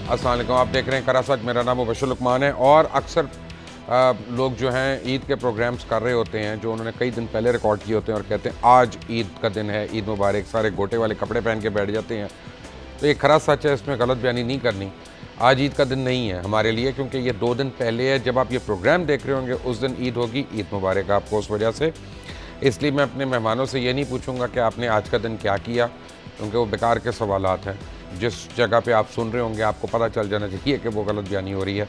अस्सलाम वालेकुम, आप देख रहे हैं करासत। मेरा नाम मुबशर लुकमान है और अक्सर लोग जो हैं ईद के प्रोग्राम्स कर रहे होते हैं जो उन्होंने कई दिन पहले रिकॉर्ड किए होते हैं और कहते हैं आज ईद का दिन है, ईद मुबारक, सारे गोटे वाले कपड़े पहन के बैठ जाते हैं। तो ये खरा सच है, इसमें गलत बयानी नहीं करनी। आज ईद का दिन नहीं है हमारे लिए, क्योंकि ये 2 दिन पहले है। जब आप ये प्रोग्राम देख रहे होंगे उस दिन ईद होगी। ईद मुबारक आपको उस वजह से। इसलिए मैं अपने मेहमानों से ये नहीं पूछूंगा कि आपने आज का दिन क्या किया, क्योंकि वो बेकार के सवालात हैं। जिस जगह पे आप सुन रहे होंगे आपको पता चल जाना चाहिए कि वो गलत बयानी हो रही है।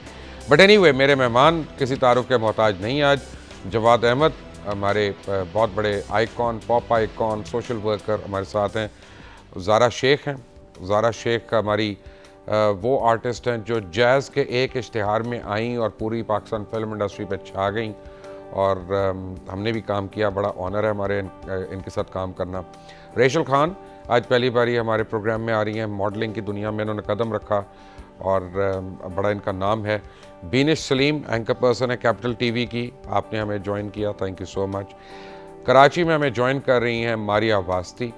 बट एनीवे, मेरे मेहमान किसी तारुफ के मोहताज नहीं। आज जवाद अहमद हमारे बहुत बड़े icon, pop icon, social worker हमारे साथ हैं। ज़ारा शेख हैं। ज़ारा शेख हमारी वो आर्टिस्ट हैं जो जैज़ के एक इश्तिहार में आईं और पूरी पाकिस्तान फिल्म इंडस्ट्री पे छा गईं और हमने भी काम किया। बड़ा ऑनर है हमारे इनके साथ काम करना। रेशल खान आज पहली बार हमारे प्रोग्राम में आ रही हैं। मॉडलिंग की दुनिया में इन्होंने कदम रखा और बड़ा इनका नाम है। बीनिश सलीम एंकर पर्सन है कैपिटल टीवी की, आपने हमें ज्वाइन किया, thank you so much. Karachi में हमें ज्वाइन कर रही हैं Maria Wasti,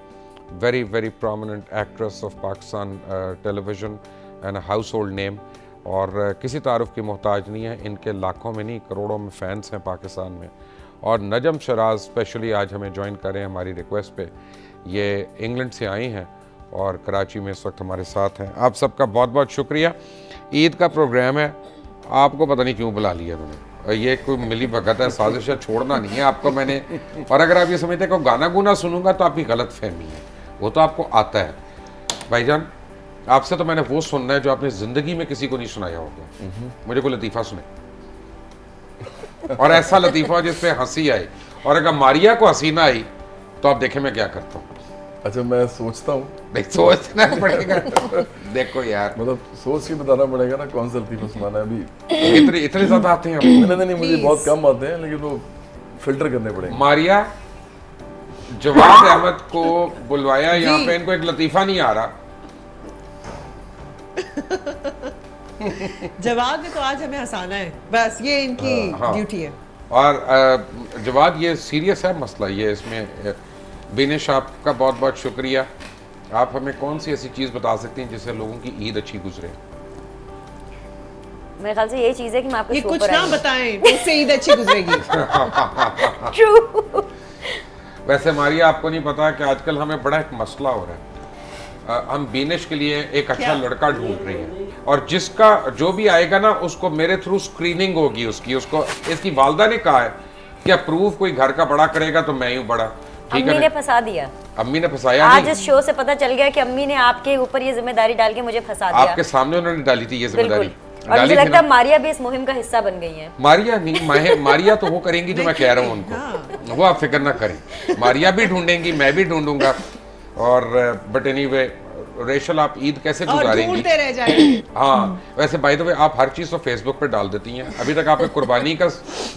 very very prominent actress of Pakistan television and household name, और किसी तारुफ की मोहताज नहीं है। इनके लाखों में नहीं करोड़ों में फ़ैन्स हैं पाकिस्तान में। और नजम शराज स्पेशली आज हमें ज्वाइन करें हमारी रिक्वेस्ट पे। ये इंग्लैंड से आई हैं और कराची में इस वक्त हमारे साथ हैं। आप सबका बहुत बहुत शुक्रिया। ईद का प्रोग्राम है, आपको पता नहीं क्यों बुला लिया मैंने। ये कोई मिली भगत है, साजिश है, छोड़ना नहीं है आपको मैंने। और अगर आप ये समझते हैं कि गाना गुना सुनूंगा तो आपकी गलत फहमी है, वो तो आपको आता है। भाईजान, आपसे तो मैंने वो सुनना है जो आपने ज़िंदगी में किसी को नहीं सुनाया होगा। मुझे कोई लतीफ़ा सुने और ऐसा लतीफ़ा जिस पे हंसी आए, और अगर मारिया को हंसी ना आई तो आप देखें मैं क्या करता हूँ। अच्छा, मैं सोचता हूँ। सोचना पड़ेगा। देखो यार, मतलब सोच के बताना पड़ेगा ना कौन सा लतीफ़ा सुनाना है अभी। इतने ज़्यादा आते हैं नहीं, मुझे बहुत कम आते हैं, लेकिन वो फिल्टर करने पड़ेंगे। मारिया, जवाद अहमद को बुलवाया यहाँ पे, इनको एक लतीफ़ा नहीं आ रहा। जवाद ने तो आज हमें हंसाना है, बस ये इनकी ड्यूटी है। और जवाद, ये सीरियस है मसला ये। इसमें बिनेश आपका बहुत बहुत शुक्रिया। आप हमें कौन सी ऐसी चीज़ बता सकती हैं जिससे लोगों की ईद अच्छी गुजरे? मेरे ख्याल से यही चीज़ है कि मैं आपको ये कुछ ना बताएं तो उससे ईद अच्छी गुजरेगी। ट्रू। वैसे मारिया, आपको नहीं पता कि आजकल हमें बड़ा एक मसला हो रहा है। हम बीनिश के लिए एक अच्छा लड़का ढूंढ रही हैं, और जिसका जो भी आएगा ना उसको मेरे थ्रू स्क्रीनिंग होगी उसको इसकी वालदा ने कहा है कि अप्रूव कोई घर का बड़ा करेगा तो मैं ही बड़ा। ठीक है, अम्मी ने फंसा दिया। अम्मी ने फंसाया आज नहीं। इस शो से पता चल गया कि अम्मी ने आपके ऊपर ये जिम्मेदारी डाल के मुझे फंसा दिया। आपके सामने उन्होंने डाली थी ये जिम्मेदारी। और मुझे लगता है मारिया भी इस मुहिम का हिस्सा बन गई है। मारिया नहीं, मारिया तो वो करेंगी जो मैं कह रहा हूँ उनको, वो आप फिक्र ना करें। मारिया भी ढूंढेंगी, मैं भी ढूंढूंगा। और बट एनीवे, रेशल, आप ईद कैसे गुजारेंगी? ढूंढते रह जाएंगे। हाँ, वैसे बाय द वे आप हर चीज़ तो फेसबुक पे डाल देती हैं। अभी तक आपने कुर्बानी का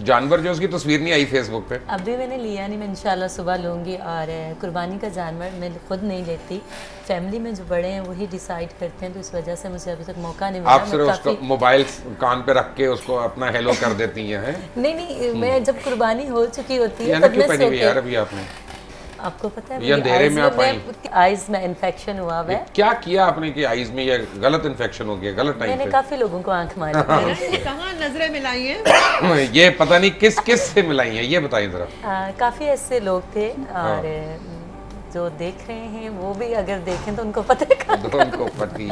जानवर जो उसकी तस्वीर नहीं आई फेसबुक पे। अभी मैंने लिया नहीं, मैं इंशाल्लाह सुबह लूँगी। और कुर्बानी का जानवर मैं खुद नहीं लेती, फैमिली में जो बड़े हैं वही डिसाइड करते हैं, तो इस वजह से मुझे अभी तक मौका नहीं मिला। आप सिर्फ उसको मोबाइल कान पे रख के उसको अपना हेलो कर देती हैं? नहीं, मैं जब कुर्बानी हो चुकी होती है तब मैं यार अभी आपने, आपको पता है, ये अंधेरे में आप आई। आइज में इन्फेक्शन हुआ है। क्या किया आपने कि आइज में ये गलत इन्फेक्शन हो गया गलत टाइम पे? मैंने काफी लोगों को आंख मारी। कहाँ नजरें मिलाई हैं? ये पता नहीं किस से मिलाई हैं, ये बताइए जरा। काफी ऐसे लोग थे और जो देख रहे हैं वो भी अगर देखें तो उनको पता है। उनको पति।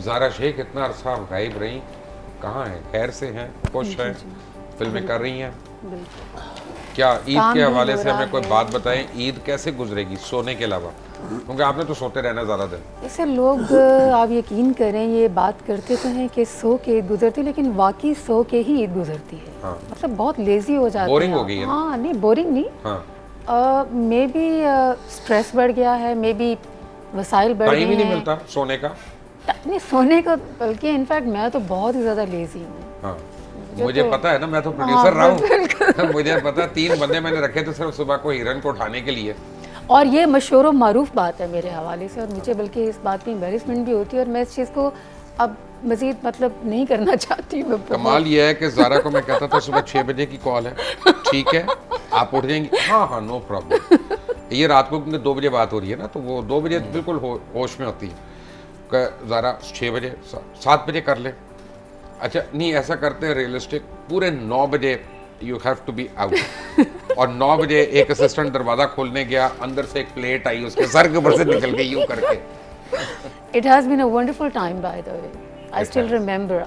ज़ारा शेख इतना अरसा गायब रही, कहाँ है? खैर से हैं, खुश हैं, फिल्में कर रही हैं? क्या ईद के हवाले से हमें कोई बात बताएं, ईद कैसे गुजरेगी सोने के अलावा? क्योंकि आपने तो सोते रहना ज़्यादा दिन। इसे लोग आप यकीन करें, ये बात करते तो हैं कि सो के ईद गुजरती है, लेकिन वाकई सो के ही ईद गुजरती है। हाँ। मतलब बहुत लेजी हो जाती है। बोरिंग हो गई है। हाँ, नहीं बोरिंग नहीं, हाँ। मे बी स्ट्रेस बढ़ गया है, मे बी वसाइल बढ़ गए हैं। टाइम ही नहीं मिलता सोने का। नहीं सोने का, बल्कि इनफैक्ट मैं तो बहुत ही ज़्यादा लेजी हूँ। हाँ, मुझे पता है ना, मैं तो प्रोड्यूसर रहा हूँ। मुझे पता, 3 बंदे मैंने रखे थे सिर्फ सुबह को हिरन को उठाने के लिए। और ये मशहूर व मारूफ बात है मेरे हवाले से, और मुझे बल्कि इस बात की एम्बेरसमेंट भी होती है, और मैं इस चीज़ को अब मजीद मतलब नहीं करना चाहती हूँ। कमाल ये है कि ज़ारा को मैं कहता था सुबह 6 बजे की कॉल है, ठीक है आप उठ जाएंगी? हाँ, नो प्रॉब्लम। ये रात को 2 बजे बात हो रही है ना, तो वो 2 बजे बिल्कुल होश में होती है। ज़रा 6 बजे 7 बजे कर ले। अच्छा नहीं, ऐसा करते हैं रियलिस्टिक, पूरे 9 बजे you have to be out. और 9 बजे एक असिस्टेंट दरवाज़ा खोलने गया, अंदर से एक प्लेट आई, उसके सर के ऊपर से निकल गई यूँ करके। It has been a wonderful time, by the way. I still remember,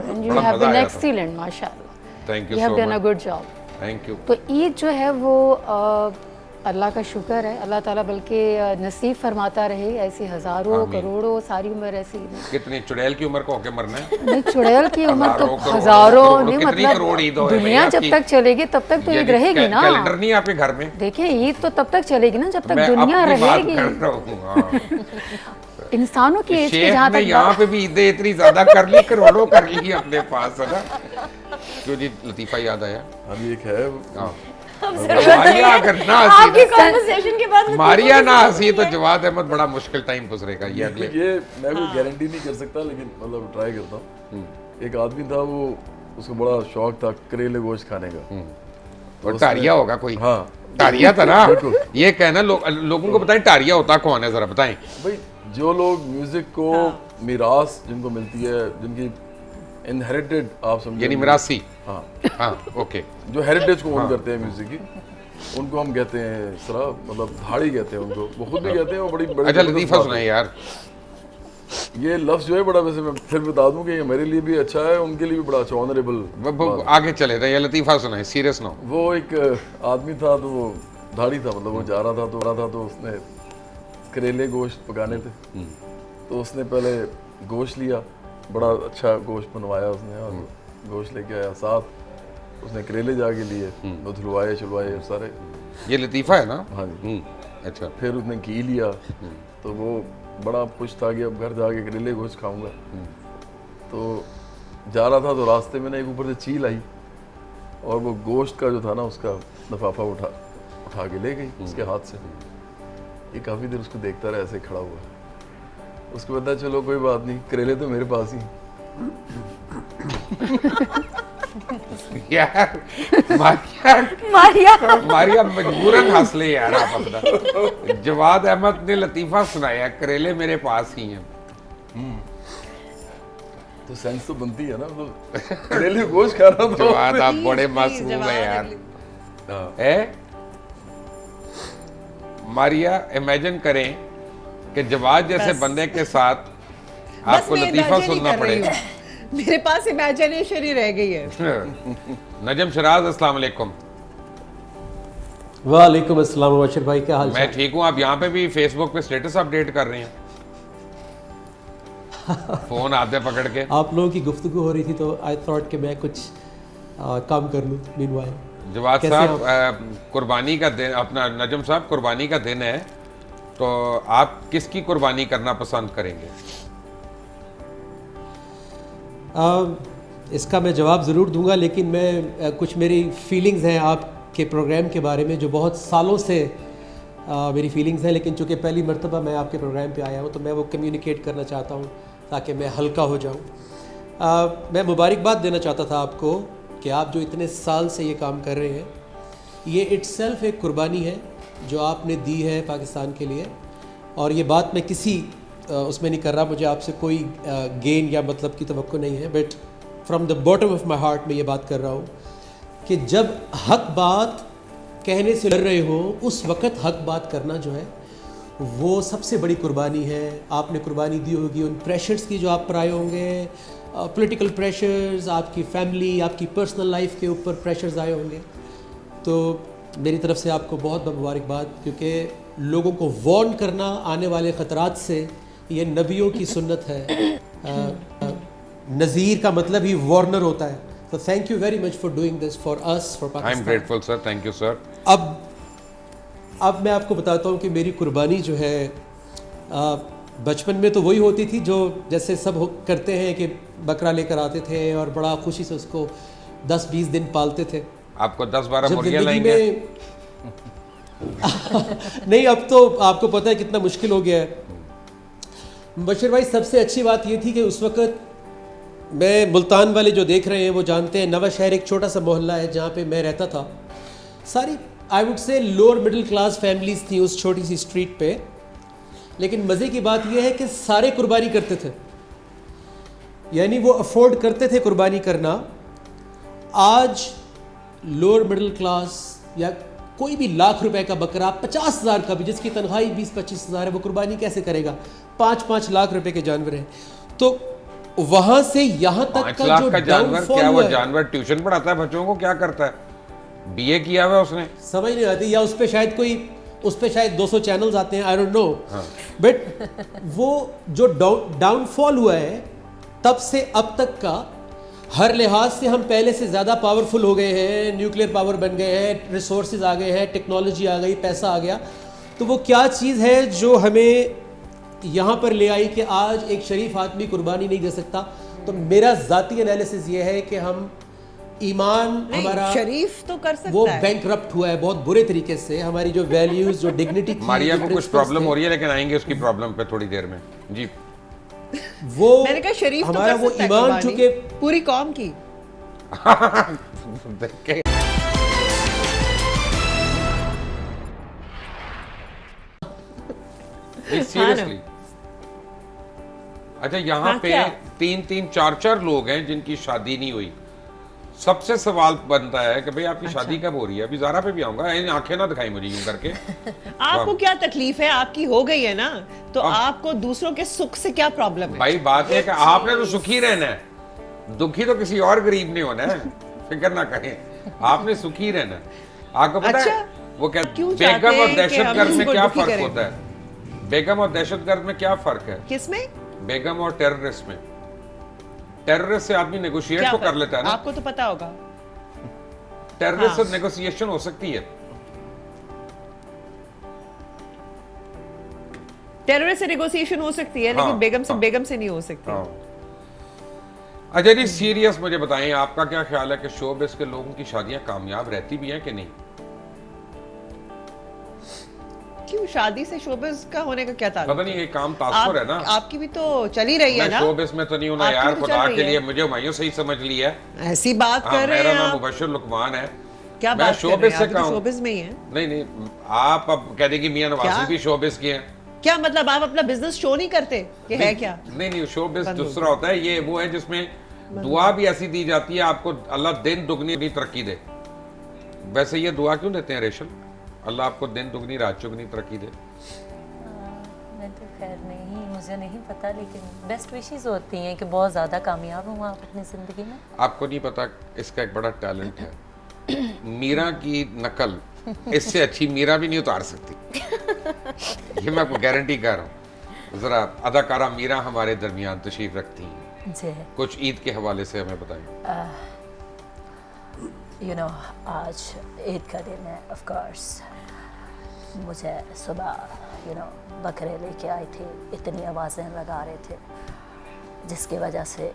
and you बड़ा have मज़ा been आया था। excellent, mashallah. Thank you You have so done a much, good job. Thank you. तो ईद जो है वो अल्लाह का शुक्र है, अल्लाह ताला बल्कि नसीब फरमाता रहे ऐसी हज़ारों आमीन। करोड़ों सारी उम्र ऐसी कितनी चुड़ैल की उम्र को होके मरना है? नहीं, चुड़ैल की उम्र तो हज़ारों करोड़ों, हज़ारों करोड़ों, नहीं, कितनी करोड़ ईद मतलब है दुनिया भैया जब आपकी? तक चलेगी तब तक तो ईद रहेगी ना। कैलेंडर नहीं है आपके घर में? देखिए ईद तो तब तक चलेगी ना जब तक मैं दुनिया अपनी बात रहेगी। कर रहा हूँ, हाँ। इंसानों की एज के शेख जहाँ ने तक यहाँ पे भी ईदें इतनी ज्यादा कर ली, करोड़ों कर ली अपने पास, है ना? क्यों जी, लतीफा याद आया? अभी एक है हाँ। मारिया अगर ना हंसी आपकी ना- कॉन्वर्सेशन के बाद मारिया ना हंसी तो जवाद अहमद बड़ा मुश्किल टाइम गुजरेगा। ये अगले ये मैं कोई गारंटी नहीं कर सकता, लेकिन मतलब ट्राई करता हूँ। एक आदमी था, वो उसको बड़ा शौक था करेले गोश्त खाने का। और टारिया होगा कोई? हाँ, टारिया था ना? बिल्कुल। ये कहना लोगों को बताएं टारिया होता कौन है, जरा बताएं। भाई जो लोग म्यूजिक को मिरास जिनको मिलती है, जिनकी इनहेरिटेड आप समझे, यानी मिरासी। हाँ, हाँ, ओके। जो हेरिटेज को ओन करते हैं म्यूजिक की, उनको हम कहते हैं सरा, मतलब धाड़ी कहते हैं उनको, वो खुद भी कहते हैं, वो बड़ी बड़ी अच्छा जबरदस्त लतीफा बात सुनाए है। यार। ये लफ्ज़ जो है बड़ा, वैसे मैं फिर बता दूं कि ये मेरे लिए भी अच्छा है, उनके लिए भी बड़ा अच्छा, ऑनरेबल। आगे चले थे, ये लतीफा सुनाए, सीरियस ना हो। वो एक आदमी था, तो वो धाड़ी था, मतलब वो जा रहा था तो उसने करेले गोश्त पकाने थे, तो उसने पहले गोश्त लिया, बड़ा अच्छा गोश्त बनवाया उसने, और गोश्त लेके आया, साथ उसने करेले जाके लिए, वो धुलवाए छुलवाए सारे। ये लतीफा है ना? हाँ जी। अच्छा। फिर उसने घी लिया, तो वो बड़ा खुश था कि अब घर जाके करेले गोश्त खाऊंगा। तो जा रहा था, तो रास्ते में ना एक ऊपर से चील आई, और वो गोश्त का जो था ना, उसका लिफाफा उठा के ले गई उसके हाथ से। ये काफ़ी देर उसको देखता रहा, ऐसे खड़ा हुआ। उसको पता चलो कोई बात नहीं, करेले तो मेरे पास ही। यार मारिया मजबूरन हंस ले यार आप अपना। जवाद अहमद ने लतीफा सुनाया, करेले मेरे पास ही हैं। तो सेंस तो बनती है ना, मतलब करेले गोश्त खा रहा था। जवाद आप Please, बड़े please, मासूम जवाब है यार। हाँ। है मारिया, इमेजिन करें कि जवाद जैसे बस। बंदे के साथ बस आपको मैं लतीफा imagine ही सुनना कर रही पड़े। हूँ। मेरे पास इमेजिनेशन ही रह गई है। नजम शराज, अस्सलाम वालेकुम। वालेकुम अस्सलाम मुबशर भाई, क्या हाल मैं ठीक हूँ। आप यहाँ पे भी फेसबुक पे स्टेटस अपडेट कर रहे हैं? फोन आते पकड़ के। आप लोगों की गुफ्तगू हो रही थी तो आई थॉट कि मैं कुछ काम कर लूँ मीनवाइल। जवाद कैसे साहब, कुर्बानी का दिन, अपना नजम साहब कुर्बानी का दिन है, तो आप किसकी कुर्बानी करना पसंद करेंगे? इसका मैं जवाब ज़रूर दूंगा, लेकिन मैं कुछ मेरी फीलिंग्स हैं आपके प्रोग्राम के बारे में, जो बहुत सालों से मेरी फीलिंग्स हैं, लेकिन चूँकि पहली मर्तबा मैं आपके प्रोग्राम पे आया हूँ तो मैं वो कम्युनिकेट करना चाहता हूँ ताकि मैं हल्का हो जाऊँ। मैं मुबारकबाद देना चाहता था आपको कि आप जो इतने साल से ये काम कर रहे हैं, ये इट्सेल्फ एक कुर्बानी है जो आपने दी है पाकिस्तान के लिए। और ये बात मैं किसी उसमें नहीं कर रहा, मुझे आपसे कोई गेन या मतलब की तवक्को नहीं है, but from the bottom of my heart में ये बात कर रहा हूँ कि जब हक बात कहने से डर रहे हो, उस वक़्त हक बात करना जो है वो सबसे बड़ी कुर्बानी है। आपने कुर्बानी दी होगी उन प्रेशर्स की जो आप पर आए होंगे, पॉलिटिकल प्रेशर्स, आपकी फैमिली, आपकी पर्सनल लाइफ के ऊपर प्रेशर्स आए होंगे। तो मेरी तरफ से आपको बहुत बहुत मुबारकबाद, क्योंकि लोगों को वार्न करना आने वाले ख़तरात से ये नबियों की सुन्नत है। नज़ीर का मतलब ही वार्नर होता है। तो thank you very much for doing this for us, for I am Pakistan. Grateful sir, thank you sir. अब मैं आपको बताता हूँ कि मेरी कुर्बानी जो है बचपन में तो वही होती थी जो जैसे सब करते हैं कि बकरा लेकर आते थे और बड़ा खुशी से उसको 10-20 दिन पालते थे। आपको 10-12 जब मुर्गियां जिंदगी लाएंगे? में नहीं, अब तो आपको पता है कितना मुश्किल हो गया है। बशीर भाई, सबसे अच्छी बात ये थी कि उस वक़्त मैं, मुल्तान वाले जो देख रहे हैं वो जानते हैं, नवा शहर एक छोटा सा मोहल्ला है जहाँ पे मैं रहता था। सारी I would say lower middle class families थी उस छोटी सी स्ट्रीट पे। लेकिन मज़े की बात यह है कि सारे कुर्बानी करते थे, यानी वो अफोर्ड करते थे कुर्बानी करना। आज लोअर मिडिल क्लास या कोई भी लाख रुपए का बकरा, 50,000 का भी, जिसकी तनख्वाही 20-25 हज़ार है, वो कुर्बानी कैसे करेगा? 5-5 लाख रुपए के जानवर हैं। तो वहां से यहां तक 5 का लाख जो का जानवर, डाउनफॉल क्या वो हुआ है, जानवर ट्यूशन पढ़ाता है बच्चों को, क्या करता है? बीए किया हुआ है उसने? समझ नहीं आती, या उस पे शायद 200 चैनल्स आते हैं, आई डोंट नो। बट वो जो डाउनफॉल हुआ है तब से अब तक का, हर लिहाज से हम पहले से ज़्यादा पावरफुल हो गए हैं, न्यूक्लियर पावर बन गए हैं, रिसोर्सेज आ गए हैं, टेक्नोलॉजी आ गई, पैसा आ गया। तो वो क्या चीज़ है जो हमें यहाँ पर ले आई कि आज एक शरीफ आदमी कुर्बानी नहीं दे सकता? तो मेरा ज़ाती एनालिसिस ये है कि हम ईमान हमारा शरीफ तो कर सकता वो है। बैंकरप्ट हुआ है बहुत बुरे तरीके से। हमारी जो वैल्यूज, जो डिग्निटी, मारिया को कुछ प्रॉब्लम हो रही है, लेकिन आएंगे उसकी प्रॉब्लम पे थोड़ी देर में जी। वो मैंने कहा शरीफ तो हमारा कर वो सकता है ईमान कुर्बानी, चूंकि पूरी कौम की। सीरियसली। अच्छा, यहाँ हाँ, पे क्या? 3-3, 4-4 लोग हैं जिनकी शादी नहीं हुई। सबसे सवाल बनता है कि भाई आपकी शादी कब हो रही है? अभी ज़ारा पे भी आऊंगा, आंखें ना दिखाई मुझे यूं करके। आपको क्या तकलीफ है? आपकी हो गई है ना, तो आपको दूसरों के सुख से क्या प्रॉब्लम है? भाई बात है कि आपने तो सुखी रहना है, दुखी तो किसी और गरीब नहीं होना है, फिक्र ना करें, आपने सुखी रहना है। आपको पता अच्छा, है वो क्या, क्यों चाहते बेगम और हैं कि हम दहशतगर्द में इसको क्या दुखी फर्क करें? होता है? बेगम और दहशतगर्द में क्या फर्क है? किसमें? बेगम और टेररिस्ट में। टेररिस्ट से आदमी नेगोशिएट क्या तो फर्क? कर लेता है ना, आपको तो पता होगा। टेररिस्ट हाँ। से नेगोशिएशन हो सकती है। टेररिस्ट से नेगोशिएशन हो सकती है, लेकिन हाँ, बेगम से नहीं हो सकती। हाँ। अच्छा जी, सीरियस मुझे बताएं, आपका क्या ख्याल है कि शोबिस के लोगों की शादियां कामयाब रहती भी हैं कि नहीं? क्यों, शादी से शोबिस का होने का क्या ताल्लुक? पता नहीं, ये काम तासुर है ना। आपकी भी तो चली रही है मैं ना। शोबिस में तो नहीं हूं ना आपकी यार, भी तो खुदा चल रही के है। लिए मुझे हुमायूं सही समझ लिया है। ऐसी बात हाँ, कर रहे मेरा हैं नाम आप। मुबश्शिर लुकमान है। क्या मैं बात कर रहे शोबिस हैं? से आप तो कहूं, शोबिस में ही हैं। नहीं, आप अब कह देंगे मियां नवाजी क्या? भी शोबिस के हैं। क्या मतलब, आप अपना बिजनेस शो नहीं करते कि है क्या? नहीं, शोबिस बंद हो दूसरा होता है, ये वो है जिसमें दुआ भी ऐसी दी जाती है आपको अल्लाह दिन दुगनी तरक्की दे। वैसे ये दुआ क्यों देते हैं रेशल? अल्लाह आपको दिन दुगनी रात चौगनी तरक्की दे। मैं तो खैर नहीं, मुझे नहीं पता, लेकिन बेस्ट विशेस होती हैं कि बहुत ज़्यादा कामयाब हूँ आप अपनी ज़िंदगी में। आपको नहीं पता, इसका एक बड़ा टैलेंट है। मीरा की नकल इससे अच्छी मीरा भी नहीं उतार सकती, ये मैं आपको गारंटी कर रहा हूँ। जरा अदाकारा मीरा हमारे दरमियान तशरीफ रखती हैं, जी, कुछ ईद के हवाले से हमें बताएं। यू नो, आज ईद का दिन है, ऑफ कोर्स। मुझे सुबह बकरे लेके आए थे, इतनी आवाज़ें लगा रहे थे जिसकी वजह से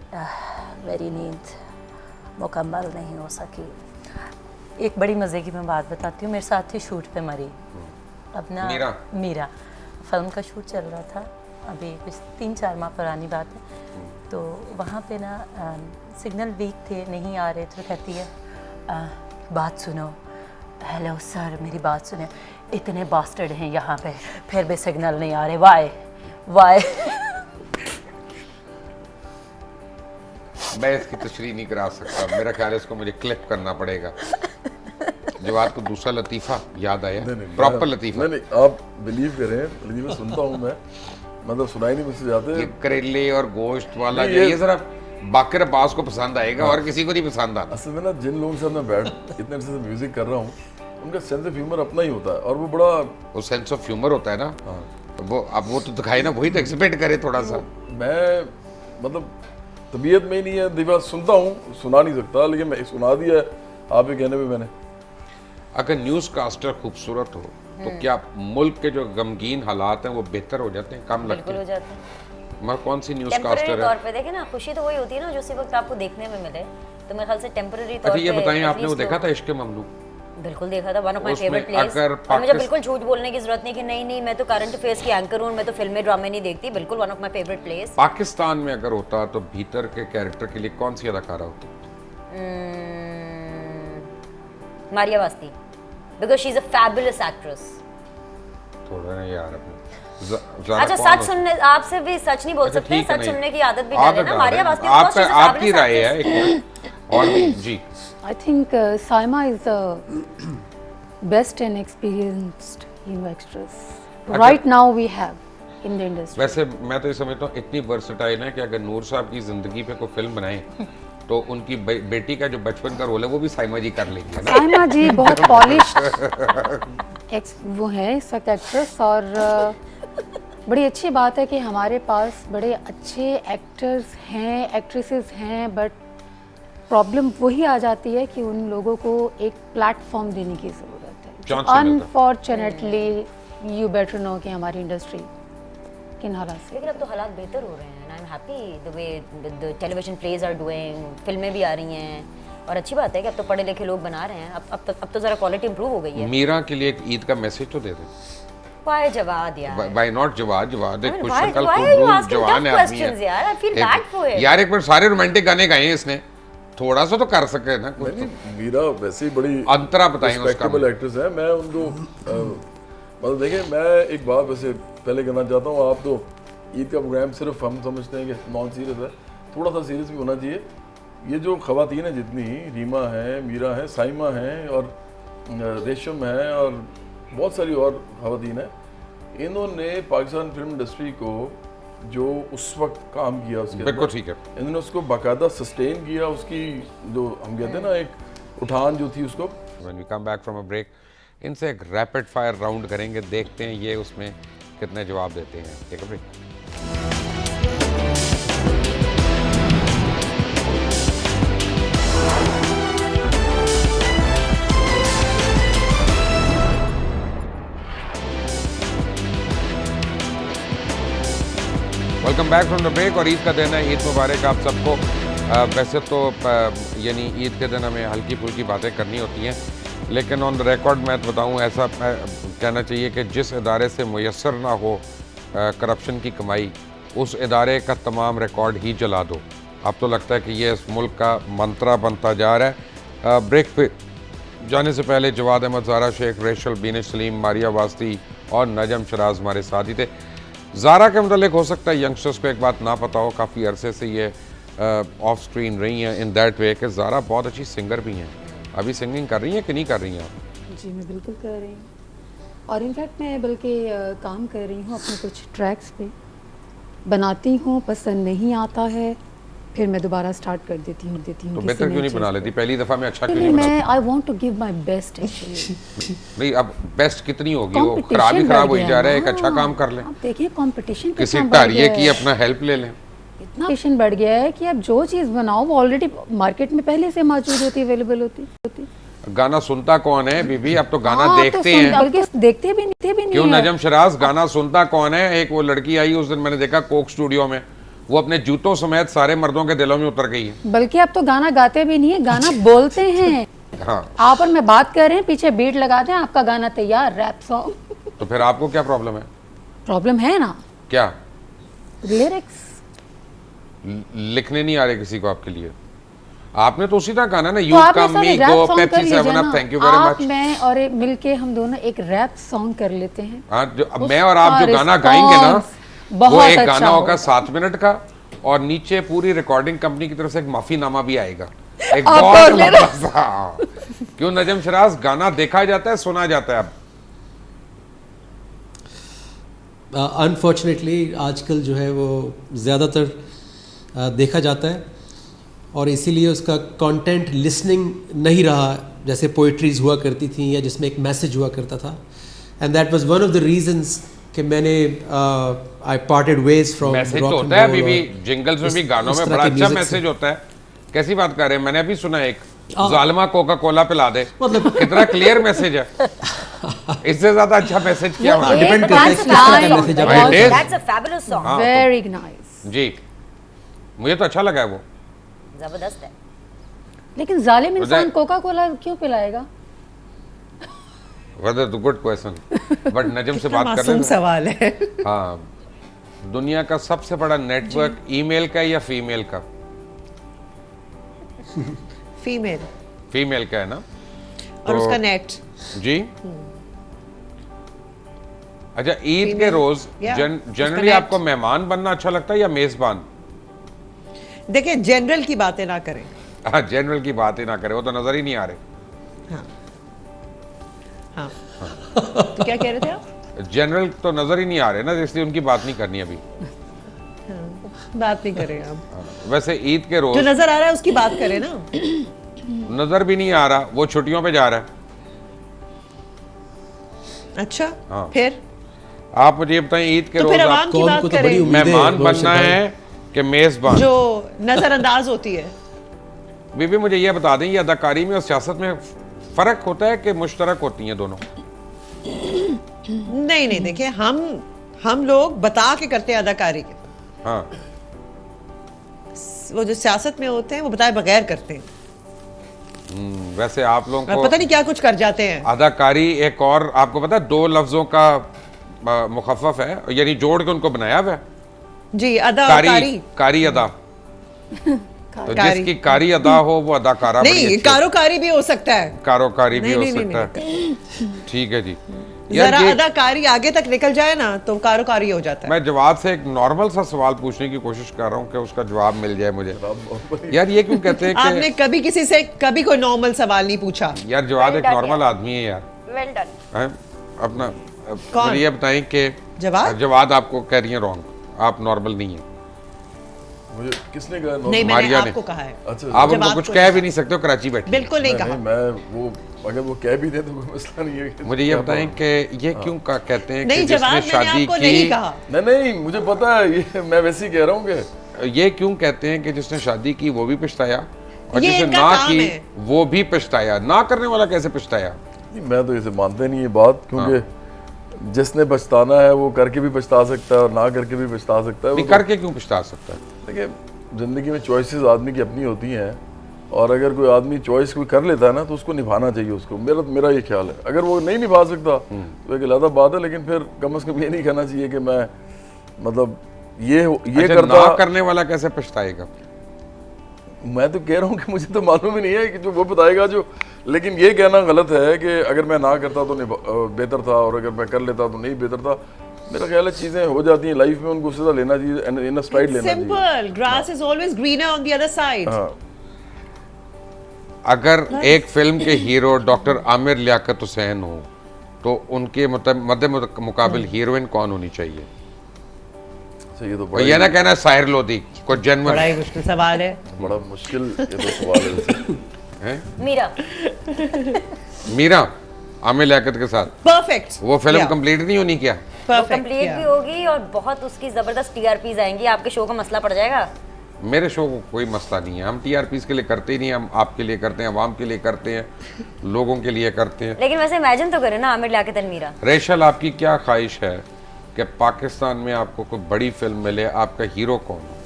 मेरी नींद मुकम्मल नहीं हो सकी। एक बड़ी मज़े की मैं बात बताती हूँ, मेरे साथ थी शूट पे मरी, अपना मीरा फिल्म का शूट चल रहा था, अभी कुछ 3-4 माह पुरानी बात है। तो वहाँ पे ना सिग्नल वीक थे, नहीं आ रहे थे। कहती है बात सुनो। हेलो सर, मेरी बात सुने, इतने बास्टर्ड हैं यहाँ पे, फिर भी सिग्नल नहीं आ रहे, वाई मैं इसकी तशरीह नहीं करा सकता, मेरा ख्याल है इसको मुझे क्लिप करना पड़ेगा। जब आपको दूसरा लतीफ़ा याद आया, प्रॉपर लतीफ़ा। नहीं, आप बिलीव करें, लेकिन मैं सुनता हूँ, मैं मतलब सुनाई नहीं मुझसे जाते। ये करेले और गोश्त वाला ये जरा बाकर अब्बास को पसंद आएगा और किसी को नहीं पसंद आता। असल में ना, जिन लोगों से मैं बैठ इतने अर्से से म्यूजिक कर रहा हूँ, उनका सेंस ऑफ ह्यूमर अपना ही होता है, और वो बड़ा, वो सेंस ऑफ ह्यूमर होता है ना, वो अब वो तो दिखाए ना, वही तो एक्सपेक्ट करे थोड़ा सा। मैं मतलब तबीयत में ही नहीं है, दीवा सुनता हूँ, सुना नहीं सकता, लेकिन मैं सुना दिया है आप ही कहने पे मैंने। अगर न्यूज़ कास्टर खूबसूरत हो तो क्या मुल्क के जो गमगीन हालात हैं वो बेहतर हो जाते हैं, कम लगते बिल्कुल हो हैं? जाते हैं। मगर कौन सी न्यूज़ टेम्पररी कास्टर तौर है? पे देखे ना, खुशी तो वही होती है ना जो उसी वक्त आपको देखने में मिले, तो मेरे ख्याल से टेम्पररी तौर अच्छा पे। ये बताएं, at आपने वो least देखा तो- था इश्क ममलूक? बिल्कुल देखा था, वन ऑफ माय उसमें फेवरेट प्लेस। अगर और मुझे पाकिस्तान- बिल्कुल झूठ बोलने की जरूरत नहीं कि नहीं मैं तो करंट अफेयर्स की एंकर हूँ, मैं तो फिल्में ड्रामे नहीं देखती। बिल्कुल one of my favourite place. Pakistan में अगर होता तो भीतर के कैरेक्टर के लिए कौन सी अदाकारा होती? Maria Wasti, because she is a fabulous actress. छोड़ रहे हैं यार अपने ज़रा अच्छा, कौन सच हो- सुनने, आपसे भी सच नहीं बोल अच्छा, सकते, ठीक है, सच नहीं। सुनने की आदत भी डालें ना। मारिया वास्ते आपका आपकी राय है एक मिनट। और जी I think Saima is the best and experienced extras right now we have in the industry. वैसे मैं तो ये समझता हूँ इतनी वर्सटाइल है कि अगर नूर साहब की जिंदगी पे कोई फिल्म बनाए तो उनकी बेटी का जो बचपन का रोल है वो भी साइमा जी कर लेंगी, है ना? साइमा जी बहुत पॉलिश्ड वो है इस वक्त एक्ट्रेस, और बड़ी अच्छी बात है कि हमारे पास बड़े अच्छे एक्टर्स हैं, एक्ट्रेसेस हैं, बट प्रॉब्लम वही आ जाती है कि उन लोगों को एक प्लेटफॉर्म देने की ज़रूरत है। चांस नहीं मिलता। अनफॉर्चुनेटली यू बेटर नो कि हमारी इंडस्ट्री किन हालात से। लेकिन अब तो हालात बेहतर हो रहे हैं। I am happy the way the television plays are doing, फिल्में भी आ रही हैं, और अच्छी बात है कि अब तो पढ़े लिखे लोग बना रहे हैं। अब तो ज़रा क्वालिटी इंप्रूव हो गई है। मीरा के लिए एक ईद का मैसेज तो दे दे। वाई जवाद यार, व्हाई नॉट जवाद जवाद एक I mean, कुछ why- शक्ल why खूब are you रूप asking जवान tough है आदमी questions है यार? I feel bad for it. यार एक बार सारे रोमांटिक गाने गाए हैं इसने, थोड़ा सा तो कर सके ना कुछ तो। मीरा वैसे ही बड़ी अंतरा बताएं उसका। रिस्पेक्टेबल एक्ट्रेस है। मैं उनको मतलब देखिए, मैं एक बात वैसे पहले कहना चाहता हूँ, आप तो ईद का प्रोग्राम सिर्फ हम समझते हैं कि नॉन सीरियस है, थोड़ा सा सीरियस भी होना चाहिए। ये जो खवातीन है जितनी, रीमा है, मीरा है, साइमा है और रेशम है और बहुत सारी और खवातीन हैं, इन्होंने पाकिस्तान फिल्म इंडस्ट्री को जो उस वक्त काम किया उसके बिल्कुल अंदर, ठीक है। इन्होंने उसको बाकायदा सस्टेन किया। उसकी जो हम कहते हैं ना एक उठान जो थी उसको। When we come back from a break, इनसे एक रैपिड फायर राउंड करेंगे, देखते हैं ये उसमें कितने जवाब देते हैं। Take a break. Welcome back from the break. और ईद का दिन है, ईद मुबारक आप सबको। वैसे तो यानी ईद के दिन हमें हल्की फुल्की बातें करनी होती हैं, लेकिन ऑन द रिकॉर्ड मैं बताऊं, ऐसा कहना चाहिए कि जिस इदारे से मुयस्सर ना हो करप्शन की कमाई, उस इदारे का तमाम रिकॉर्ड ही जला दो। अब तो लगता है कि ये इस मुल्क का मंत्रा बनता जा रहा है। ब्रेक पे जाने से पहले जवाद अहमद, ज़ारा शेख, रेशल, बीनिश सलीम, मारिया वास्ती और नजम शराज हमारे साथ ही थे। ज़ारा के मतलब हो सकता है यंगस्टर्स को एक बात ना पता हो, काफ़ी अरसे से ये ऑफ स्क्रीन रही हैं इन दैट वे कि ज़ारा बहुत अच्छी सिंगर भी हैं। अभी सिंगिंग कर रही हैं कि नहीं कर रही हैं आप? जी मैं बिल्कुल कर रही हूँ, और इनफैक्ट मैं बल्कि काम कर रही हूँ अपने कुछ ट्रैक्स पे, बनाती हूँ, पसंद नहीं आता है, फिर मैं दोबारा स्टार्ट कर देती हूँ तो किसी बेहतर नई क्यों नहीं चीज़ बना पे। लेती? पहली दफ़ा में अच्छा क्यों Actually, नहीं बना? मैं I want to give my best actually. नहीं, अब बेस्ट कितनी होगी, वो खराब ही खराब हो जा रहा है। एक अच्छा काम कर लें, आप देखिए कंपटीशन किसी टारिये की अपना हेल्प ले लें। इतना कंपटीशन बढ़ गया है कि अब जो चीज़ बनाओ वो ऑलरेडी मार्केट में पहले से मौजूद होती, अवेलेबल होती। गाना सुनता कौन है बीबी? अब तो गाना हाँ, देखते तो हैं। बल्कि देखते भी नहीं क्यों है। नजम शराज, गाना सुनता कौन है? एक वो लड़की आई उस दिन मैंने देखा कोक स्टूडियो में, वो अपने जूतों समेत सारे मर्दों के दिलों में उतर गई है। बल्कि अब तो गाना गाते भी नहीं है, गाना बोलते हैं। हाँ, आप और मैं बात कर रहे हैं, पीछे बीट लगा दें, आपका गाना तैयार, रैप सॉन्ग। तो फिर आपको क्या प्रॉब्लम है? प्रॉब्लम है ना, क्या लिरिक्स। लिखने नहीं आ रहे किसी को आपके लिए? आपने तो उसी तरह गाना ना, तो यू आप कम मी गो Pepsi 7 up, thank you very आप मच। मैं और मिलके हम दोनों एक रैप सॉन्ग कर लेते हैं। हाँ, जो मैं और आप जो उसका गाना गाएंगे ना, response बहुत वो एक अच्छा गाना होगा होगा। 7 मिनट का, और नीचे पूरी रिकॉर्डिंग कंपनी की तरफ से एक माफीनामा भी आएगा, एक आप बहुत कर लेना। लंबा सा। क्यों नजम शराज, गाना देखा जाता है, सुना जाता है अब? अनफॉर्चुनेटली आजकल जो है वो ज़्यादातर देखा जाता है, और इसीलिए उसका कंटेंट लिसनिंग नहीं रहा जैसे पोइट्रीज हुआ करती थी या जिसमें एक मैसेज हुआ करता था। And that was one of the reasons कि मैंने आई पार्टेड वेज फ्रॉम मैसेज तो होता है अभी भी, जिंगल्स में भी, गानों में बड़ा अच्छा मैसेज होता है। कैसी बात कर रहे हैं? मैंने अभी सुना एक जालिमा कोका कोला पिला दे, मतलब कितना क्लियर मैसेज है। इससे ज्यादा अच्छा मैसेज क्या होना? डिपेंड करता है किस तरह का मैसेज आप It is. That's a fabulous song. हाँ, वेरी नाइस। जी, मुझे तो अच्छा लगा है वो। जबरदस्त है। लेकिन जालिम इंसान बताए- कोका कोला क्यों पिलाएगा? Rather the good question. But Najam से बात कर मासूम लें। सवाल है। हाँ, दुनिया का सबसे बड़ा नेटवर्क ईमेल का या फीमेल का? फीमेल, फीमेल का है ना? और तो- उसका नेट। जी, अच्छा, ईद के रोज Yeah, जनरली connect. आपको मेहमान बनना अच्छा लगता है या मेजबान? देखिए, जनरल की बातें ना करें। हाँ, जनरल की बात ही ना करें, वो तो नजर ही नहीं आ रहे। हाँ तो क्या कह रहे थे आप? जनरल तो नजर ही नहीं आ रहे ना, इसलिए उनकी बात नहीं करनी अभी। बात नहीं करें आप। हाँ, वैसे ईद के जो रोज नजर आ रहा है उसकी बात करें ना। नजर भी नहीं आ रहा, वो छुट्टियों पे जा रहा है। अच्छा, हाँ। फिर आप मुझे ये बताएं, ईद के तो रोज फिर आप आवाम की कौम बात को तो बड़ी करें उम्मीदें हैं, मेहमान रोशन बनना भाई। है कि मेजबान? जो नजरअंदाज होती है। बीबी मुझे ये बता दें, ये अदाकारी में और सियासत में फर्क होता है कि मुश्तरक होती हैं दोनों? नहीं नहीं, देखिए, हम लोग बता के करते हैं अदाकारी के। हाँ, वो जो सियासत में होते हैं वो बताए बगैर करते हैं, वैसे आप लोगों और को पता नहीं क्या कुछ कर जाते हैं। अदाकारी एक और, आपको पता है, 2 लफ्जों का मुखफ़फ़ है, यानी जोड़ के उनको बनाया हुआ है। जी, अदा और कारी। कारी अदा। तो कारी। जिसकी कारी अदा हो वो अदाकारा बड़ी नहीं, अच्छी कारोकारी भी हो सकता है। कारोकारी भी नहीं, हो नहीं, सकता नहीं, है। ठीक है जी। यार जरा ये अदाकारी आगे तक निकल जाए ना तो कारोकारी हो जाता है। मैं जवाब से एक नॉर्मल सा सवाल पूछने की कोशिश कर रहा हूँ कि उसका जवाब मिल जाए मुझे। यार ये क्यों कहते हैं आपने कि कभी किसी से कभी कोई नॉर्मल सवाल नहीं पूछा? यार जवाब एक नॉर्मल आदमी है यार। Well done. हैं? अपना कौन? मुझे ये बताएं कि जवाब? जवाब आपको कह रही है रॉन्ग, आप नॉर्मल नहीं है। मुझे किसने कहा नहीं, मैंने मारिया ने। आपको कहा है। अच्छा, आप जब उनको आप कुछ को- कह भी नहीं सकते हो, कराची बैठे। बिल्कुल नहीं नहीं, कहा। मैं वो अगर वो कह भी दे तो कोई मसला नहीं है। मुझे ये बताएं कि ये क्यों कहते हैं कि नहीं, जवाब जिसने मैंने शादी आपको नहीं की, कहा। नहीं मुझे पता है, ये मैं वैसे ही कह रहा हूँ कि ये क्यों कहते हैं कि जिसने शादी की वो भी पछताया और ये जिसने इनका ना काम की है। वो भी पछताया? ना करने वाला कैसे पछताया? नहीं, मैं तो इसे मानते नहीं ये बात, क्योंकि जिसने पछताना है वो करके भी पछता सकता है और ना करके भी पछता सकता है। नहीं, वो तो- करके क्यों पछता सकता है? देखिए, जिंदगी में चॉइसेस आदमी की अपनी होती हैं, और अगर कोई आदमी चॉइस कोई कर लेता है ना तो उसको निभाना चाहिए उसको। मेरा ये ख्याल है। अगर वो नहीं निभा सकता तो एक अलग बात है, लेकिन फिर कम से कम ये नहीं कहना चाहिए कि मैं मतलब ये अच्छा, करता। ना करने वाला कैसे पछताएगा? मैं तो कह रहा हूँ कि मुझे तो मालूम ही नहीं है कि जो वो बताएगा जो, लेकिन ये कहना गलत है कि अगर मैं ना करता तो बेहतर था और अगर मैं कर लेता तो नहीं बेहतर था। मेरा ख्याल है चीजें हो जाती हैं लाइफ में, उनको सीधा लेना चाहिए, इन स्ट्राइड लेना चाहिए। Simple, grass is always greener on the other side. हाँ, अगर एक फिल्म के हीरो डॉक्टर आमिर लियाकत हुसैन हो तो उनके मद्दे मुकाबिल हीरोइन कौन होनी चाहिए? अच्छा, ये तो और ये ना कहना साहिर लोधी को जन्म बड़ा ही मुश्किल सवाल है। बड़ा मुश्किल ये तो सवाल है वैसे। है मीरा। मीरा आमिर लियाकत के साथ परफेक्ट। वो फिल्म कंप्लीट नहीं होनी क्या? कंप्लीट भी होगी और बहुत उसकी जबरदस्त टीआरपीज आएंगी, आपके शो का मसला पड़ जाएगा। मेरे शो को कोई मसला नहीं है, हम टीआरपीस के लिए करते ही नहीं, हम आपके लिए करते हैं, अवाम के लिए करते हैं, लोगों के लिए करते हैं। लेकिन वैसे इमेजिन तो करें ना, आमिर लियाकत एंड मीरा। रेशल, आपकी क्या ख्वाहिश है कि पाकिस्तान में आपको कोई बड़ी फिल्म मिले, आपका हीरो कौन हो?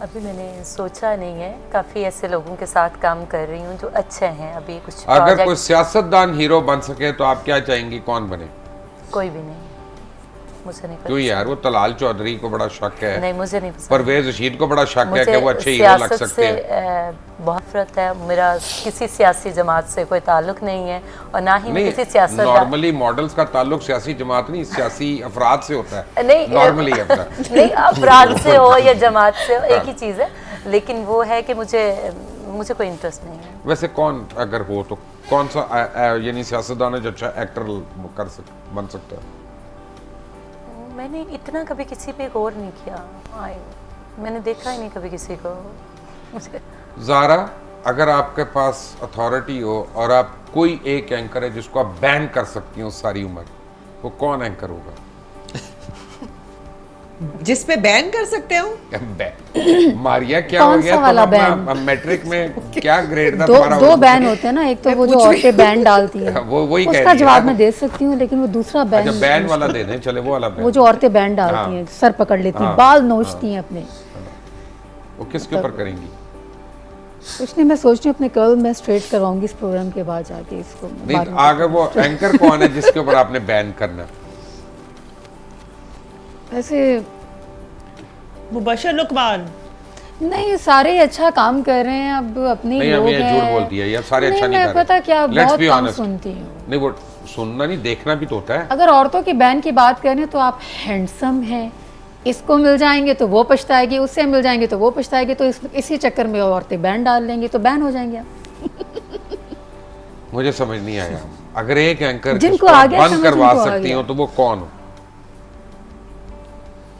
अभी मैंने सोचा नहीं है, काफ़ी ऐसे लोगों के साथ काम कर रही हूँ जो अच्छे हैं। अभी कुछ अगर कोई project- सियासतदान हीरो बन सके तो आप क्या चाहेंगी, कौन बने? कोई भी नहीं, मुझे नहीं क्यों पता। यार, वो तलाल चौधरी को बड़ा शक है, नहीं, मुझे नहीं पसंद। परवेज रशीद को बड़ा शक है मुझे कि वो अच्छे हीरो लग सियासत सकते हैं। से बहुत नफरत है। मेरा किसी सियासी जमात से कोई ताल्लुक नहीं है और ना ही मैं किसी नहीं, सियासत नॉर्मली मॉडल्स का ताल्लुक सियासी जमात नहीं, सियासी अफराद से होता है। नहीं, नॉर्मली अपना नहीं, अफराद से हो या जमात से हो, एक ही चीज़ है। लेकिन वो है कि मुझे कोई इंटरेस्ट नहीं है। वैसे कौन अगर हो तो कौन सा यानी सियासतदान है जो अच्छा एक्टर बन सकता है? मैंने इतना कभी किसी पे गौर नहीं किया। मैंने देखा ही नहीं कभी किसी को। मुझे ज़ारा, अगर आपके पास अथॉरिटी हो और आप कोई एक एंकर है जिसको आप बैन कर सकती हो सारी उम्र, वो कौन एंकर होगा? जिस पे बैन कर सकते हो? मारिया, क्या कौन हो गया? सा वाला तुम मैट्रिक में क्या ग्रेड था दो तुम्हारा? दो बैन होते हैं ना, एक तो वो जो औरतें बैन डालती हैं, वो वही कह उसका रही है जवाब ना। मैं दे सकती हूँ, लेकिन वो दूसरा बैन, अच्छा, बैन वाला दे दें, चले वो वाला बैन। वो जो औरतें बैन डालती हैं, सर पकड़ लेती हैं, बाल नोचती हैं अपने। वो किसके ऊपर करेंगी? कुछ नहीं, मैं सोच रही हूँ अपने कर्ल मैं स्ट्रेट करवाऊंगी इस प्रोग्राम के बाद जाके इसको। नहीं, बाद तो में अगर वो एंकर कौन है जिसके ऊपर आपने बैन करना? वैसे मुबशर लुकमान। नहीं, सारे अच्छा काम कर रहे हैं, अब अपने नहीं, लोग हमें झूठ हैं। बोल दिया, ये सारे अच्छा नहीं मैं कर रहे। पता क्या Let's बहुत be कम honest. सुनती हूँ। नहीं, वो सुनना नहीं, देखना भी तो होता है। अगर औरतों की बैन की बात करें तो आप हैंडसम हैं, इसको मिल जाएंगे तो वो पछताएगी, उससे मिल जाएंगे तो वो पछताएगी, तो इसी चक्कर में औरतें बैन डाल लेंगी तो बैन हो जाएंगे आप। मुझे समझ नहीं आया, अगर एक एंकर जिनको जिसको आ आप गया बंद समझ, करवा उनको आ सकती गया। हो तो वो कौन हो?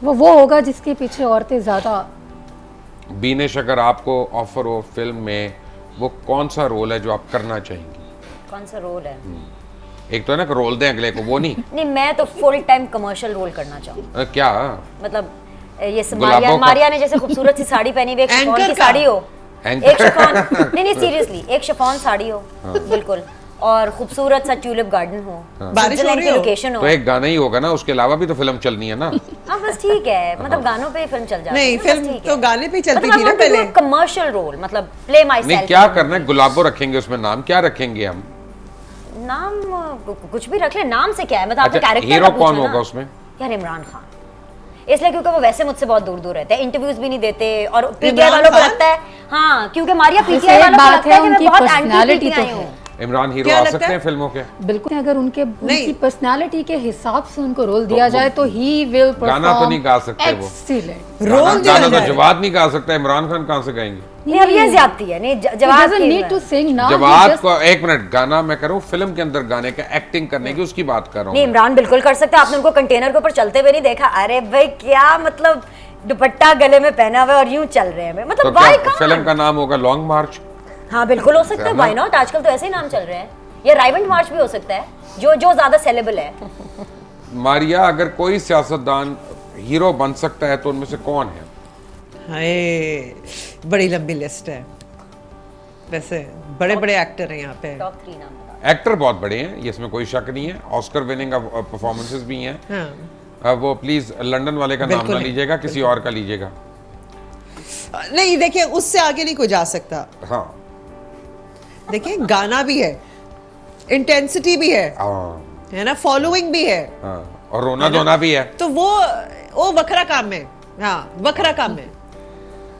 वो होगा जिसके पीछे औरतें ज़्यादा। बीनेश, अगर आपको ऑफर हो फिल्म में, वो कौन सा रोल है जो आप करना चाहेंगी? कौन सा रोल है? एक तो है ना कि रोल दें अगले को, वो नहीं। नहीं, मैं तो फुल टाइम कमर्शियल रोल करना चाहूँ। क्या मतलब ये गुलाबों का- मारिया ने जैसे खूबसूरत सी साड़ी पहनी हुई, एक शिफॉन एंकर की का। साड़ी हो, एंकर। एक शिफॉन, नहीं सीरियसली, एक शिफॉन साड़ी हो बिल्कुल, और खूबसूरत सा ट्यूलिप गार्डन हो, बारिश हो स्विट्जरलैंड रही की हो। लोकेशन हो। तो एक गाना ही होगा ना, उसके अलावा भी तो फिल्म चलनी है ना। हाँ बस ठीक है, मतलब गानों पे ही फिल्म चल जाती नहीं, है, फिल्म तो गाने पे चलती थी ना पहले। कमर्शियल रोल, मतलब प्ले माई नहीं, सेल्फ। क्या करना है? गुलाबो रखेंगे उसमें, नाम क्या रखेंगे हम? नाम कुछ भी रख ले, नाम से क्या है, मतलब आपको अच्छा, कैरेक्टर हीरो कौन होगा उसमें? यार इमरान खान, इसलिए क्योंकि वो वैसे मुझसे बहुत दूर दूर रहते हैं, इंटरव्यूज भी नहीं देते, और पीटीआई इमरान वालों को खान? लगता है, हाँ क्योंकि मारिया जैसे पीटीआई एक वालों को बात लगता है, है कि मैं उनकी बहुत एंटी personality तो पीटीआई है। हूँ। इमरान हीरो क्या आ लगता सकते है? हैं फिल्मों के? बिल्कुल, अगर उनके नहीं। उनकी पर्सनालिटी के हिसाब से उनको रोल दिया जाए तो ही विल गाना तो नहीं गा सकते वो। एक्सीलेंट। रोल गाना दिया तो जाए। जवाद नहीं गा सकता, इमरान खान कहाँ से गाएंगे? नहीं अब ये ज्यादती है, नहीं जवाब doesn't need to sing now, he Jawad just- को एक मिनट, गाना मैं कर रहा हूँ फिल्म के अंदर गाने का, एक्टिंग करने की उसकी बात कर रहा नहीं हूँ। इमरान बिल्कुल कर सकता है, आपने उनको कंटेनर के ऊपर चलते हुए नहीं देखा? अरे भाई क्या मतलब, दुपट्टा गले में पहना हुआ और यूं चल रहे हैं, तो मतलब क्या वाई फिल्म का नाम होगा लॉन्ग मार्च? हाँ बिल्कुल हो सकता है, व्हाई नॉट, आजकल तो ऐसे ही नाम चल रहे हैं, या राइवेंट मार्च भी हो सकता है, जो ज्यादा सेलेबल है। मारिया, अगर कोई सियासतदान हीरो बन सकता है तो उनमें से कौन है? हाय, बड़ी लंबी लिस्ट है वैसे, बड़े बड़े एक्टर हैं यहाँ पे। टॉप 3 नाम बता। एक्टर बहुत बड़े हैं, ये इसमें कोई शक नहीं है, ऑस्कर विनिंग परफॉर्मेंसेस भी हैं। हाँ। वो प्लीज लंदन वाले का नाम बिल्कुल ना नहीं, लीजिएगा, किसी और का लीजिएगा। नहीं देखिए, उससे आगे नहीं कोई जा सकता। हाँ देखिए, गाना भी है, इंटेंसिटी भी है ना, फॉलोइंग भी है, हाँ, और रोना धोना भी है। तो वो वखरा काम है। हाँ, वखरा काम है।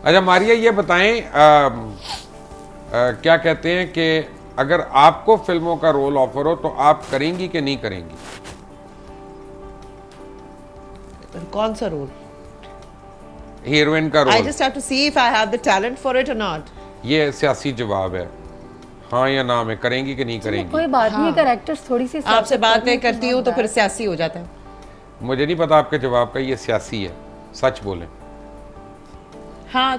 अच्छा मारिया, ये बताएं क्या कहते हैं कि अगर आपको फिल्मों का रोल ऑफर हो तो आप करेंगी कि नहीं करेंगी? कौन सा रोल? हीरोइन का I role. just have to see if I have the talent for it or not. ये सियासी जवाब है, हाँ या ना में, करेंगी कि नहीं करेंगी? कोई बात नहीं, अगर एक्टर्स थोड़ी सी आपसे बात नहीं करती हूँ तो फिर सियासी हो जाता है। मुझे नहीं पता आपके जवाब का, ये सियासी है, सच बोलें। हाँ,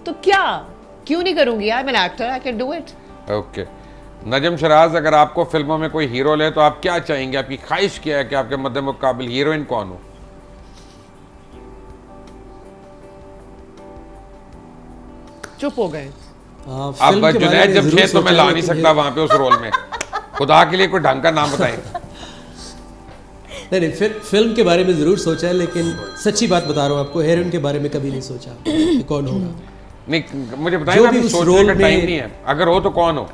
तो क्या, क्यों नहीं करूंगी? I am an actor, I can do it. Okay Najam Sheraz, अगर आपको फिल्मों में कोई हीरो ले तो आप क्या चाहेंगे? आपकी ख्वाहिश क्या है कि आपके मद्दे मुकाबिल हीरोइन कौन हो? चुप हो गए। अब जुनैद जमशेद तो मैं ला नहीं सकता वहां पे उस रोल में, खुदा के लिए कोई ढंग का नाम बताएं। नहीं, फिल्म के बारे में ज़रूर सोचा है, लेकिन सच्ची बात बता रहा हूँ आपको, हीरोइन के बारे में कभी नहीं सोचा कि कौन होगा। नहीं मुझे बताएं जो ना, भी अभी उस सोचने रोल का टाइम में- नहीं है, अगर हो तो कौन हो?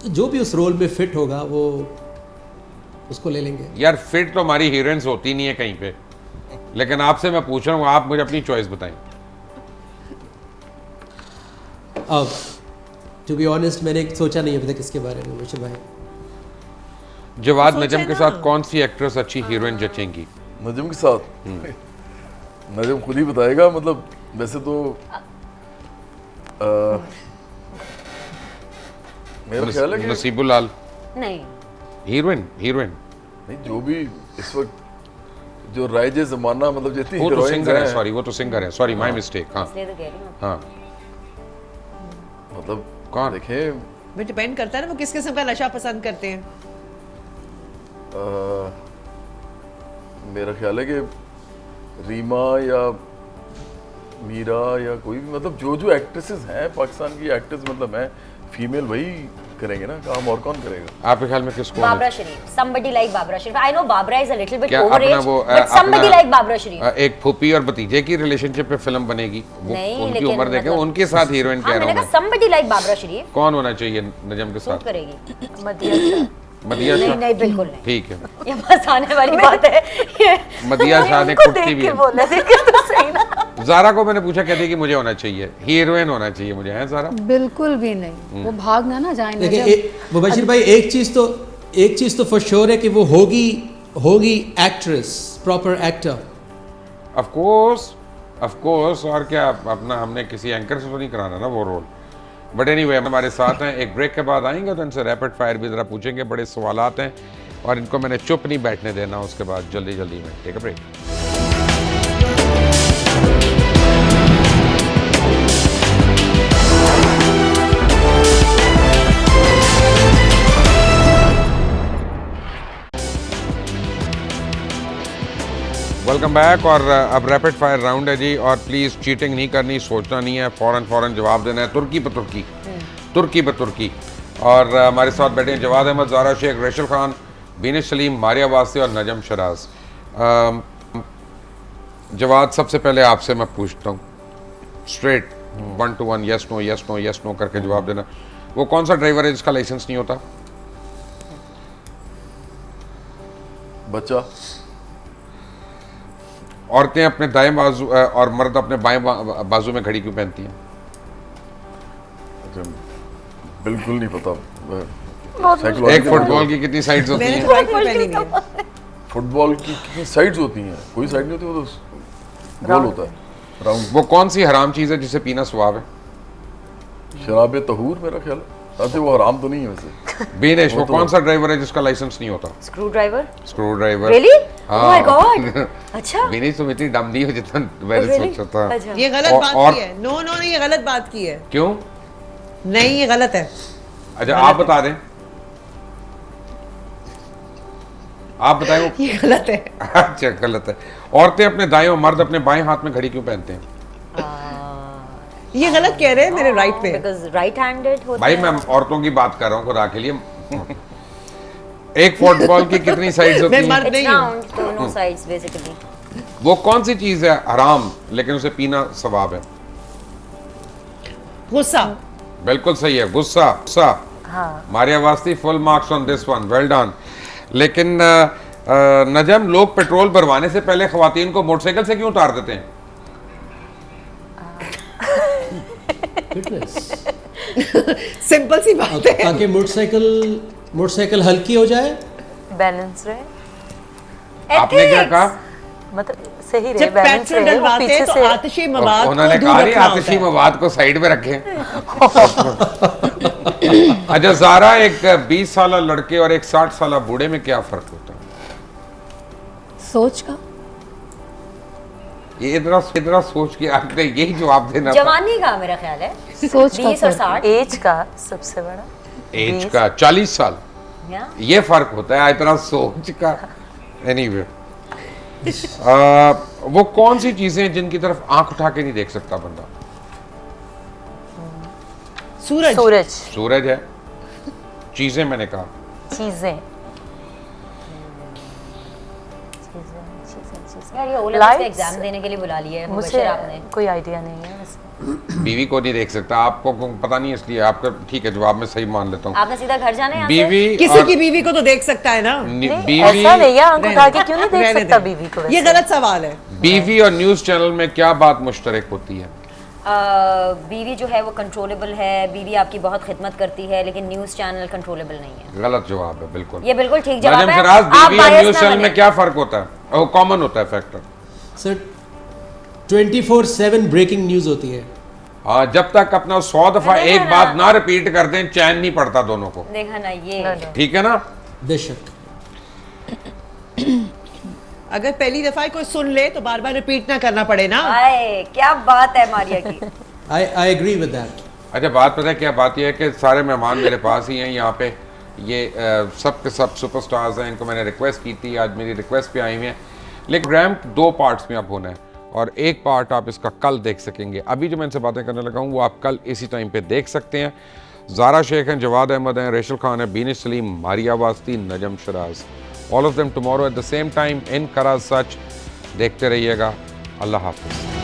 जो भी उस रोल में फिट होगा वो उसको ले लेंगे। यार फिट तो हमारी हीरोइंस होती नहीं है कहीं पे, लेकिन आपसे मैं पूछ रहा हूँ, आप मुझे अपनी चॉइस बताएं। अब टू बी ऑनेस्ट, मैंने सोचा नहीं अभी तक इसके बारे में मुझे भाई। जवाद सोचे नजम के ना। साथ कौन सी एक्ट्रेस अच्छी हीरोइन जचेंगी? नजम के साथ नजम खुद ही बताएगा, मतलब वैसे तो मेरा ख्याल है कि नसीबुल लाल नहीं हीरोइन? हीरोइन नहीं, जो भी इस वक्त जो राइज जमाना, मतलब जितनी वो तो heroines सिंगर है, हैं, सॉरी वो तो सिंगर है, सॉरी माय मिस्टेक। हाँ इसलिए तो कह रही हूँ। हाँ, मतलब कौन? देखें, वो डिपेंड करता है ना, वो किस किस्म का नशा पसंद करते हैं। मेरा ख्याल है कि रीमा या मीरा या कोई भी, मतलब जो एक्ट्रेसेस हैं पाकिस्तान की एक्ट्रेस, मतलब हैं फीमेल, वही करेंगे ना काम, और कौन करेगा? आपके ख्याल में किसको? बाबरा शरीफ, somebody like Babra Sharif. I know Babra is a little bit क्या overage, अपना वो but somebody like बाबरा शरीफ। एक फूफी और भतीजे की रिलेशनशिप पे फिल्म बनेगी, वो नहीं, उनकी लेकिन उम्र देखें, मतलब- उनके साथ हीरोइन हाँ कह मैंने रहा हूँ कहा मैं। somebody like बाबरा शरीफ कौन होना चाहिए नजम के सूट साथ? करेगी। मदिया नहीं शाह? नहीं बिल्कुल नहीं, ठीक है, ये बस आने वाली बात है। ये मदिया शाह ने उनको कुर्ती देख भी के है। बोला, देख के तो सही ना। ज़ारा को मैंने पूछा, कहती कि मुझे होना चाहिए, हीरोइन होना चाहिए मुझे, है ज़ारा? बिल्कुल भी नहीं, वो भागना ना जाए देखिए नजम। मुबशिर भाई, एक चीज़ तो फॉर श्योर है कि वो होगी actress, proper actor. Of course, और क्या, अपना हमने किसी एंकर से तो नहीं कराना ना वो रोल। बट एनीवे, हमारे साथ हैं, एक ब्रेक के बाद आएंगे तो इनसे रैपिड फायर भी ज़रा पूछेंगे, बड़े सवालात हैं और इनको मैंने चुप नहीं बैठने देना। उसके बाद जल्दी में take a break. Welcome back. और अब रैपिड फायर राउंड है जी, और प्लीज़ चीटिंग नहीं करनी, सोचना नहीं है, फ़ौरन जवाब देना है, तुर्की पे तुर्की। और हमारे साथ बैठे हैं जवाद अहमद, ज़ारा शेख, रेशल खान, बीनिश सलीम, मारिया वासी और नजम शराज। जवाद, सबसे पहले आपसे मैं पूछता हूँ स्ट्रेट 1 to 1, यस नो करके जवाब देना। वो कौन सा ड्राइवर है जिसका लाइसेंस नहीं होता? बच्चा। औरतें अपने दाएं बाजू और मर्द अपने बाएं बाजू में घड़ी क्यों पहनती हैं? अच्छा, बिल्कुल नहीं पता। एक फुटबॉल की कितनी साइड्स होती मैंने हैं? तो राइट में पहनी नहीं है। फुटबॉल की कितनी साइड्स होती हैं? कोई साइड नहीं होती, वो तो गोल होता है, राउंड। वो कौन सी हराम चीज़ है जिसे पीना स्वाब है? शराब तहूर मेरा ख्याल है। अच्छा, वो हराम तो नहीं है वैसे। बीनेश, वो कौन सा ड्राइवर है जिसका लाइसेंस नहीं होता? Screw driver. Really? Oh my God! अच्छा। बीनेश, तुम इतनी डम नहीं हो जितना मैंने सोचा था। अच्छा। ये गलत और- बात और- की है। नो, ये गलत बात की है। क्यों? नहीं, ये गलत है। अच्छा, आप बता दें, आप बताएं वो। ये गलत है। अच्छा, गलत है। औरतें अपने दाएं और मर्द अपने बाएं हाथ में घड़ी क्यों पहनते हैं? ये गलत कह रहे हैं मेरे राइट पे। बिकॉज़ राइट हैंडेड होता भाई, है। मैं औरतों की बात कर रहा हूँ खुदा के लिए। एक फुटबॉल की कितनी साइड्स होती मैं हैं? मर्द It's नहीं हूँ। round, दोनों साइड्स बेसिकली। वो कौन सी चीज है हराम लेकिन उसे पीना सवाब है? गुस्सा। बिल्कुल सही है, गुस्सा। Maria Wasti, full marks on this one, well done. लेकिन नजम, लोग पेट्रोल भरवाने से पहले खवातीन को मोटरसाइकिल से क्यों उतार देते हैं? सिंपल सी बात है। ताकि मोटरसाइकिल हल्की हो जाए। बैलेंस रहे, आपने क्या कहा? मतलब सही रहे, जब बैलेंस पेट्रोल रहे, वो डलवाते हैं पीछे तो से आतिशी मवाद को उन्होंने दूर कहा नहीं, रखना होता आतिशी है। मवाद को साइड में रखें। अच्छा ज़ारा, एक 20 साल लड़के और एक 60 साल बूढ़े में क्या फर्क होता है? सोच का। ये इतना सोच के आपने यही जवाब देना था। जवानी का मेरा ख्याल है। सोच का 20 और फर्क। 60। एज का सबसे बड़ा एज का 40 साल, या? ये फर्क होता है, इतना सोच का। एनीवे, वो कौन सी चीजें हैं जिनकी तरफ आंख उठा के नहीं देख सकता बंदा? सूरज, सूरज है। चीजें मैंने कहा। चीजें यार, ये ओला Lights? का एग्जाम देने के लिए बुला लिया है मुझे मुबशिर आपने। कोई आइडिया नहीं है वैसे। बीवी को नहीं देख सकता, आपको पता नहीं, इसलिए आपका ठीक है, जवाब मैं सही मान लेता हूँ। आपने सीधा घर जाना है यहाँ से? बीवी किसी और की बीवी को तो देख सकता है ना। बीवी, ऐसा नहीं है, आंख उठा के क्यों नहीं देख रहने सकता दे। बीवी को? ये वैसे गलत सवाल है। बीवी और न्यूज चैनल में क्या बात मुश्तरक होती है? बीवी जो है वो कंट्रोलेबल है, बीवी आपकी बहुत खिदमत करती है, लेकिन न्यूज़ चैनल कंट्रोलेबल नहीं है। गलत जवाब है, बिल्कुल। ये बिल्कुल ठीक जवाब नजम है। शराज, आप बीवी और bias न्यूज ना चैनल बने। में क्या फर्क होता है? कॉमन होता है फैक्टर। सर 24/7 ब्रेकिंग न्यूज़ होती है। हाँ, जब तक अपना 100 दफा एक बात ना रिपीट कर दें, चैन नहीं पड़ता दोनों को। देखा ना ये। ठीक है ना? बेशक। अगर पहली दफा कोई सुन ले तो बार बार रिपीट ना करना पड़े ना। आए, क्या बात है मारिया की। I agree with that. अच्छा, बात पता है क्या बात? यह है कि सारे मेहमान मेरे पास ही हैं यहाँ पे। ये सब के सब सुपरस्टार्स हैं, इनको मैंने रिक्वेस्ट की थी, आज मेरी रिक्वेस्ट पे आई हुई हैं। लेकिन प्रोग्राम 2 पार्ट्स में अब होना है और एक पार्ट आप इसका कल देख सकेंगे। अभी जो मैं इनसे बातें करने लगा हूँ वो आप कल इसी टाइम पे देख सकते हैं। ज़ारा शेख हैं, जवाद अहमद हैं, रेशल खान है, Beenish Saleem, Maria Wasti, Najam Sheraz. All of them tomorrow at the same time in कराज सच। देखते रहिएगा। अल्लाह हाफिज़।